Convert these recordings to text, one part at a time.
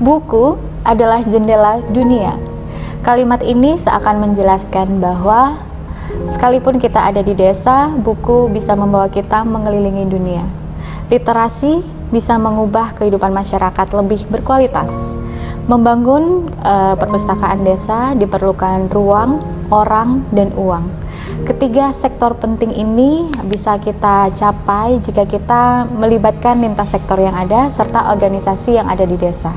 Buku adalah jendela dunia. Kalimat ini seakan menjelaskan bahwa sekalipun kita ada di desa, buku bisa membawa kita mengelilingi dunia. Literasi bisa mengubah kehidupan masyarakat lebih berkualitas. Membangun perpustakaan desa diperlukan ruang, orang, dan uang. Ketiga sektor penting ini bisa kita capai jika kita melibatkan lintas sektor yang ada serta organisasi yang ada di desa.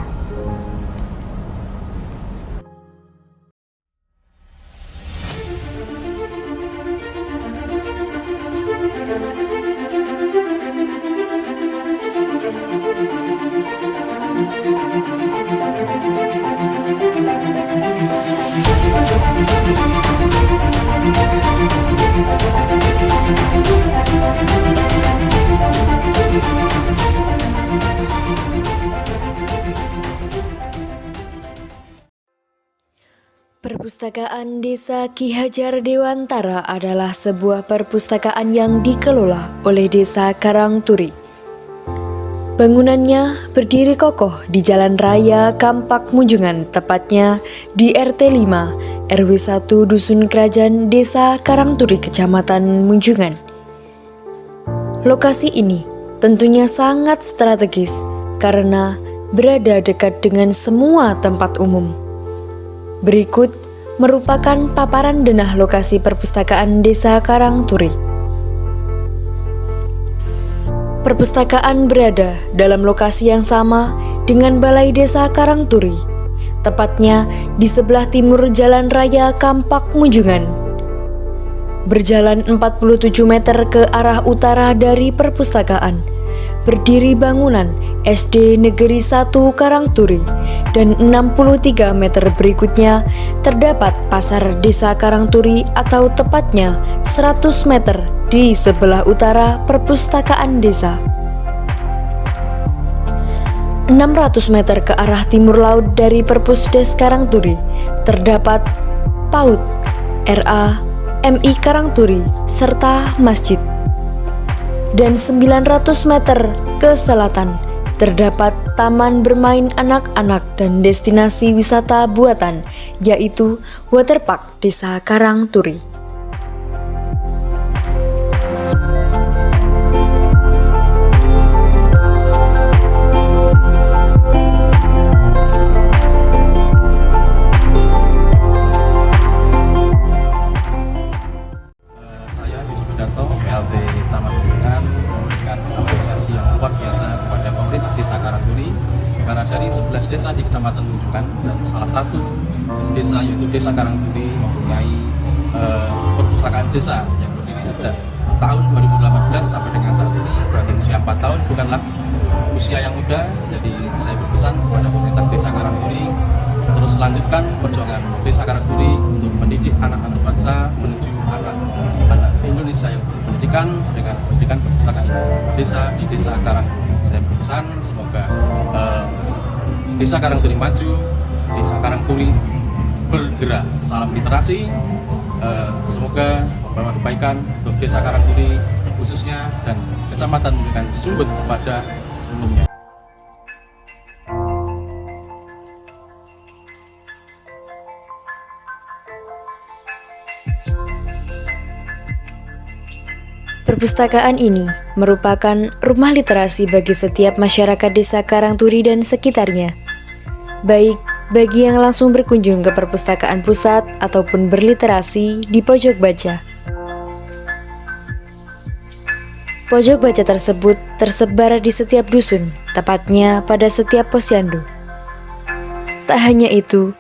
Perpustakaan Desa Ki Hajar Dewantara adalah sebuah perpustakaan yang dikelola oleh Desa Karangturi. Bangunannya berdiri kokoh di Jalan Raya Kampak Munjungan, tepatnya di RT 5 RW 1 Dusun Kerajaan Desa Karangturi, Kecamatan Munjungan. Lokasi ini tentunya sangat strategis karena berada dekat dengan semua tempat umum. Berikut merupakan paparan denah lokasi perpustakaan Desa Karangturi. Perpustakaan berada dalam lokasi yang sama dengan Balai Desa Karangturi, tepatnya di sebelah timur Jalan Raya Kampak Munjungan. Berjalan 47 meter ke arah utara dari perpustakaan, berdiri bangunan SD Negeri 1 Karangturi, dan 63 meter berikutnya terdapat Pasar Desa Karangturi atau tepatnya 100 meter di sebelah utara perpustakaan desa. 600 meter ke arah timur laut dari Perpusdes Karangturi terdapat PAUD RA MI Karangturi serta masjid. Dan 900 meter ke selatan terdapat taman bermain anak-anak dan destinasi wisata buatan, yaitu Waterpark Desa Karangturi. Saya Yusuf Darto, PLT Camat Kuningan, memberikan apresiasi yang luar biasa kepada pemerintah Desa Karangturi karena dari 11 desa di Kecamatan Munjungan dan salah satu desa yaitu Desa Karangturi mempunyai perpustakaan desa yang berdiri sejak tahun 2018 sampai dengan saat ini, berarti usia 4 tahun bukanlah usia yang muda. Jadi saya berpesan kepada pemerintah Desa Karangturi terus lanjutkan perjuangan Desa Karangturi untuk mendidik anak-anak bangsa menuju anak Indonesia yang berpendidikan dengan pendidikan perpustakaan desa di Desa Karangturi. Saya berpesan semoga Desa Karangturi maju, Desa Karangturi bergerak, salam literasi, semoga membawa kebaikan untuk Desa Karangturi khususnya dan Kecamatan Munjungan Sumbut pada umumnya. Perpustakaan ini merupakan rumah literasi bagi setiap masyarakat Desa Karangturi dan sekitarnya, baik bagi yang langsung berkunjung ke perpustakaan pusat ataupun berliterasi di pojok baca. Pojok baca tersebut tersebar di setiap dusun, tepatnya pada setiap posyandu. Tak hanya itu,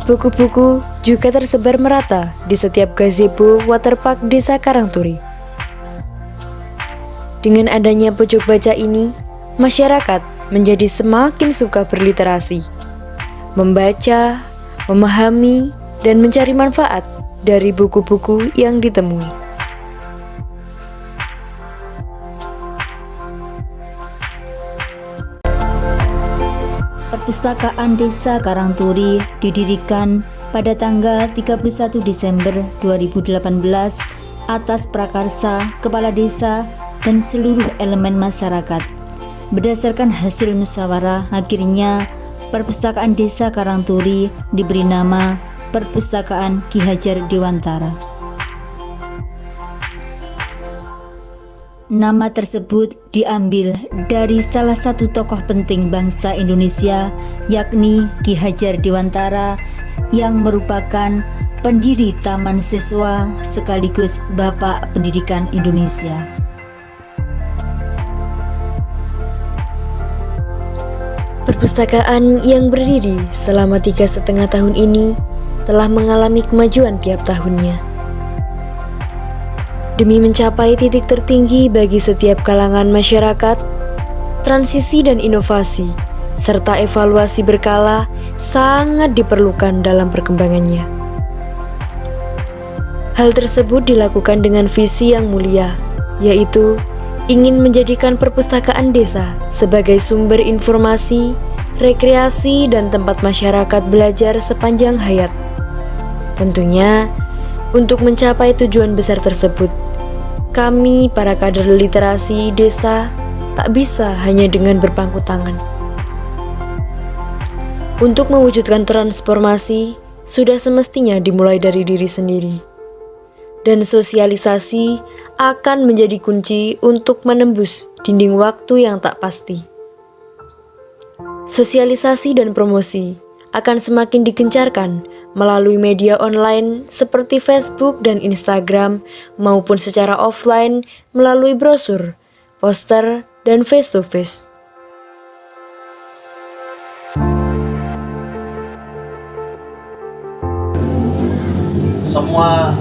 buku-buku juga tersebar merata di setiap gazebo Waterpark Desa Karangturi. Dengan adanya pojok baca ini, masyarakat menjadi semakin suka berliterasi, membaca, memahami, dan mencari manfaat dari buku-buku yang ditemui. Perpustakaan Desa Karangturi didirikan pada tanggal 31 Desember 2018 atas prakarsa kepala desa dan seluruh elemen masyarakat. Berdasarkan hasil musyawarah, akhirnya Perpustakaan Desa Karangturi diberi nama Perpustakaan Ki Hajar Dewantara. Nama tersebut diambil dari salah satu tokoh penting bangsa Indonesia, yakni Ki Hajar Dewantara, yang merupakan pendiri Taman Siswa sekaligus Bapak Pendidikan Indonesia. Perpustakaan yang berdiri selama 3,5 tahun ini telah mengalami kemajuan tiap tahunnya. Demi mencapai titik tertinggi bagi setiap kalangan masyarakat, transisi dan inovasi, serta evaluasi berkala sangat diperlukan dalam perkembangannya. Hal tersebut dilakukan dengan visi yang mulia, yaitu ingin menjadikan perpustakaan desa sebagai sumber informasi, rekreasi, dan tempat masyarakat belajar sepanjang hayat. Tentunya, untuk mencapai tujuan besar tersebut, kami, para kader literasi desa, tak bisa hanya dengan berpangku tangan. Untuk mewujudkan transformasi, sudah semestinya dimulai dari diri sendiri. Dan sosialisasi akan menjadi kunci untuk menembus dinding waktu yang tak pasti. Sosialisasi dan promosi akan semakin digencarkan melalui media online seperti Facebook dan Instagram maupun secara offline melalui brosur, poster, dan face-to-face. Semua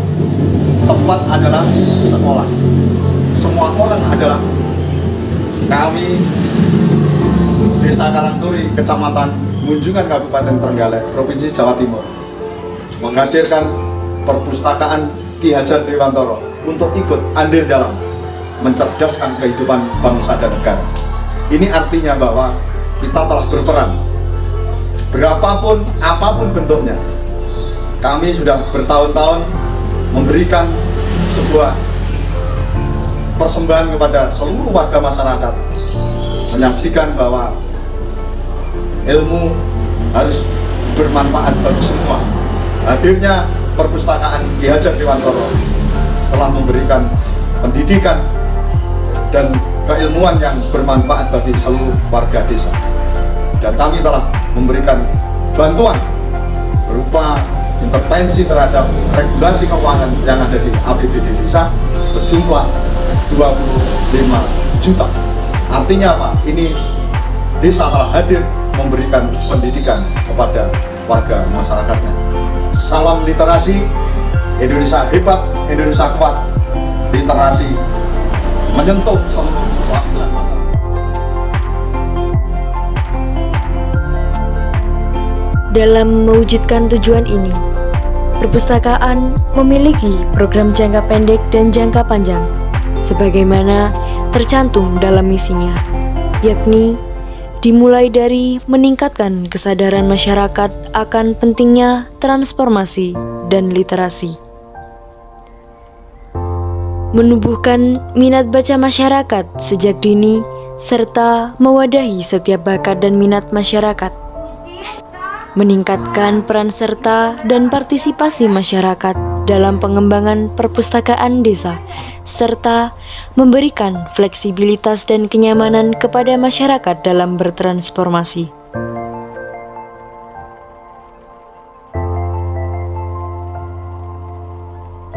tempat adalah sekolah. Semua orang adalah guru. Kami Desa Karangturi, Kecamatan Munjungan, Kabupaten Trenggalek, Provinsi Jawa Timur, menghadirkan perpustakaan Ki Hajar Dewantara untuk ikut andil dalam mencerdaskan kehidupan bangsa dan negara. Ini artinya bahwa kita telah berperan, berapapun apapun bentuknya. Kami sudah bertahun-tahun memberikan sebuah persembahan kepada seluruh warga masyarakat, menyajikan bahwa ilmu harus bermanfaat bagi semua. Hadirnya perpustakaan Ki Hajar Dewantara telah memberikan pendidikan dan keilmuan yang bermanfaat bagi seluruh warga desa. Dan kami telah memberikan bantuan berupa intervensi terhadap regulasi keuangan yang ada di APBD desa berjumlah 25 juta. Artinya apa? Ini desa telah hadir memberikan pendidikan kepada warga masyarakatnya. Salam literasi, Indonesia hebat, Indonesia kuat. Literasi menyentuh seluruh lapisan masyarakat. Dalam mewujudkan tujuan ini, perpustakaan memiliki program jangka pendek dan jangka panjang, sebagaimana tercantum dalam misinya, yakni dimulai dari meningkatkan kesadaran masyarakat akan pentingnya transformasi dan literasi, menumbuhkan minat baca masyarakat sejak dini, serta mewadahi setiap bakat dan minat masyarakat, meningkatkan peran serta dan partisipasi masyarakat dalam pengembangan perpustakaan desa, serta memberikan fleksibilitas dan kenyamanan kepada masyarakat dalam bertransformasi.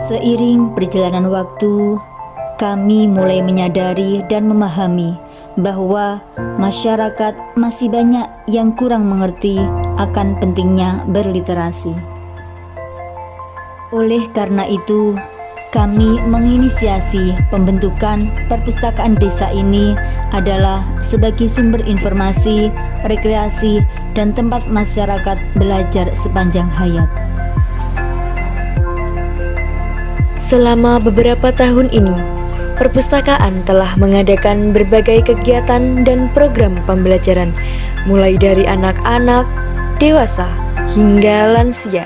Seiring perjalanan waktu, kami mulai menyadari dan memahami bahwa masyarakat masih banyak yang kurang mengerti akan pentingnya berliterasi. Oleh karena itu, kami menginisiasi pembentukan perpustakaan desa ini adalah sebagai sumber informasi, rekreasi, dan tempat masyarakat belajar sepanjang hayat. Selama beberapa tahun ini, perpustakaan telah mengadakan berbagai kegiatan dan program pembelajaran, mulai dari anak-anak, dewasa, hingga lansia.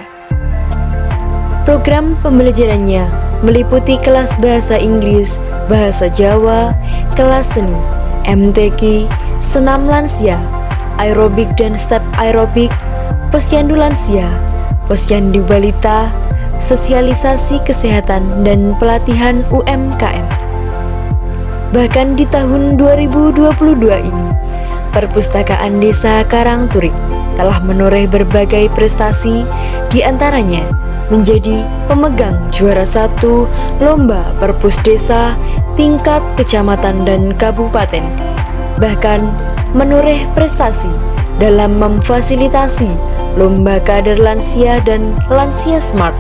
Program pembelajarannya meliputi kelas bahasa Inggris, bahasa Jawa, kelas seni, MTQ, senam lansia, aerobik dan step aerobik, posyandu lansia, posyandu balita, sosialisasi kesehatan dan pelatihan UMKM. Bahkan di tahun 2022 ini, Perpustakaan Desa Karangturi telah menoreh berbagai prestasi, di antaranya menjadi pemegang juara 1 Lomba Perpus Desa tingkat kecamatan dan kabupaten. Bahkan menoreh prestasi dalam memfasilitasi Lomba Kader Lansia dan Lansia Smart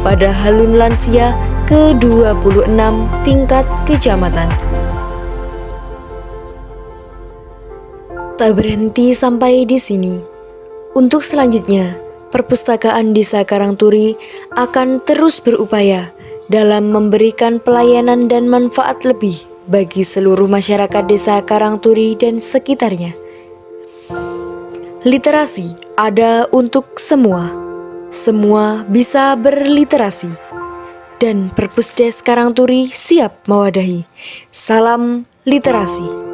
pada Halun Lansia ke-26 tingkat kecamatan. Tak berhenti sampai di sini. Untuk selanjutnya, Perpustakaan Desa Karangturi akan terus berupaya dalam memberikan pelayanan dan manfaat lebih bagi seluruh masyarakat Desa Karangturi dan sekitarnya. Literasi ada untuk semua. Semua bisa berliterasi. Dan Perpusdes Karangturi siap mewadahi. Salam literasi.